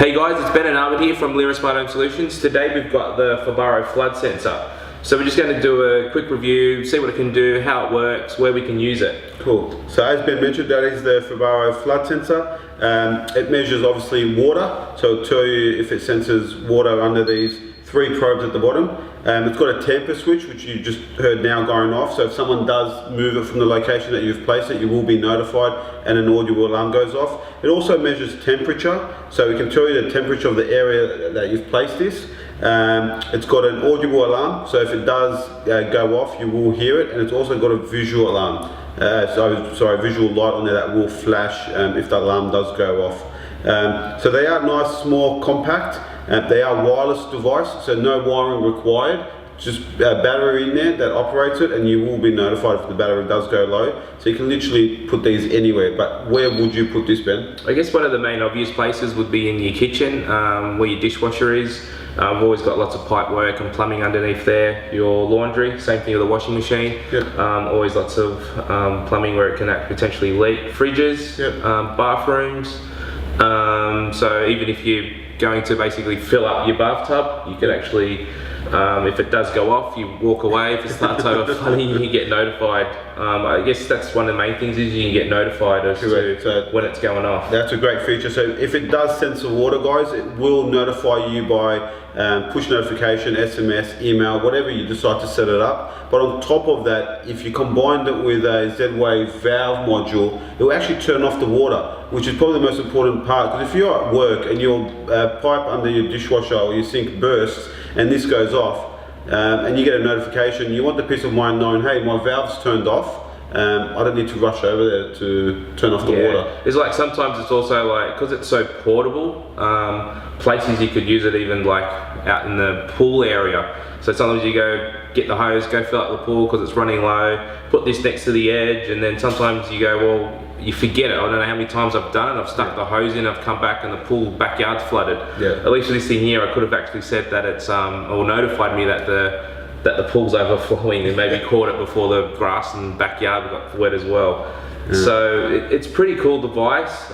Hey guys, it's Ben and Ahmed here from Lera Smart Home Solutions. Today we've got the Fibaro Flood Sensor. So we're just going to do a quick review, see what it can do, how it works, where we can use it. Cool. So as Ben mentioned, that is the Fibaro Flood Sensor. It measures obviously water, so it'll tell you if it senses water under these 3 probes at the bottom. It's got a tamper switch, which you just heard now going off, so if someone does move it from the location that you've placed it, you will be notified and an audible alarm goes off. It also measures temperature, so it can tell you the temperature of the area that you've placed this. It's got an audible alarm, so if it does go off, you will hear it, and it's also got a visual alarm. Visual light on there that will flash if the alarm does go off. So they are nice, small, compact. They are wireless device, so no wiring required. Just a battery in there that operates it, and you will be notified if the battery does go low. So you can literally put these anywhere. But where would you put this, Ben? I guess one of the main obvious places would be in your kitchen, where your dishwasher is. We've always got lots of pipe work and plumbing underneath there. Your laundry, same thing with the washing machine. Yep. Always lots of plumbing where it can potentially leak. Fridges, yep. Bathrooms. So even if you're going to basically fill up your bathtub, you can actually, if it does go off, you walk away. If it starts overflowing, you get notified. I guess that's one of the main things, is you can get notified as to when it's going off. That's a great feature. So if it does sense the water, guys, it will notify you by push notification, SMS, email, whatever you decide to set it up. But on top of that, if you combined it with a Z-Wave valve module, it will actually turn off the water, which is probably the most important part. Because if you're at work and your pipe under your dishwasher or your sink bursts and this goes off, and you get a notification, you want the peace of mind knowing, hey, my valve's turned off. I don't need to rush over there to turn off the water. It's like sometimes it's also like, because it's so portable, places you could use it even like out in the pool area. So sometimes you go get the hose, go fill up the pool because it's running low, put this next to the edge, and then sometimes you go, well, you forget it. I don't know how many times I've done it. I've stuck the hose in, I've come back and the pool backyard's flooded. Yeah. At least with this thing here, I could have actually said that it's, or notified me that the pool's overflowing, and maybe caught it before the grass and backyard got wet as well. Yeah. So it's a pretty cool device.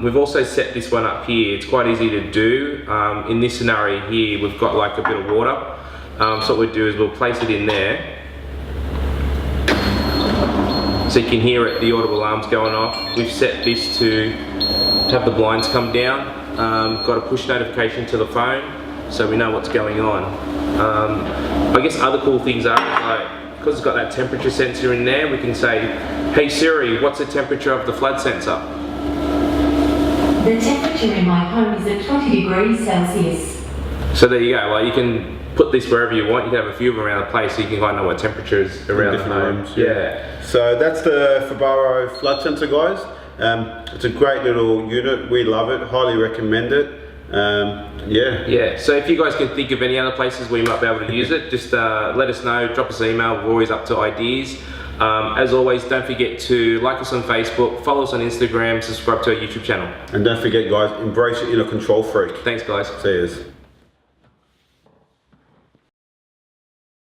We've also set this one up here. It's quite easy to do. In this scenario here, we've got like a bit of water. So what we do is we'll place it in there. So you can hear it, the audible alarm's going off. We've set this to have the blinds come down. Got a push notification to the phone, so we know what's going on. I guess other cool things are, like, because it's got that temperature sensor in there, we can say, hey Siri, what's the temperature of the flood sensor? The temperature in my home is at 20 degrees Celsius. So there you go, like you can put this wherever you want. You can have a few of them around the place, so you can kind of know what temperature is around the home. Rooms, yeah. So that's the Fibaro Flood Sensor, guys. It's a great little unit. We love it. Highly recommend it. Yeah. So if you guys can think of any other places where you might be able to use it, just let us know. Drop us an email. We're always up to ideas. As always, don't forget to like us on Facebook, follow us on Instagram, subscribe to our YouTube channel. And don't forget, guys, embrace your inner control freak. Thanks, guys. See yous.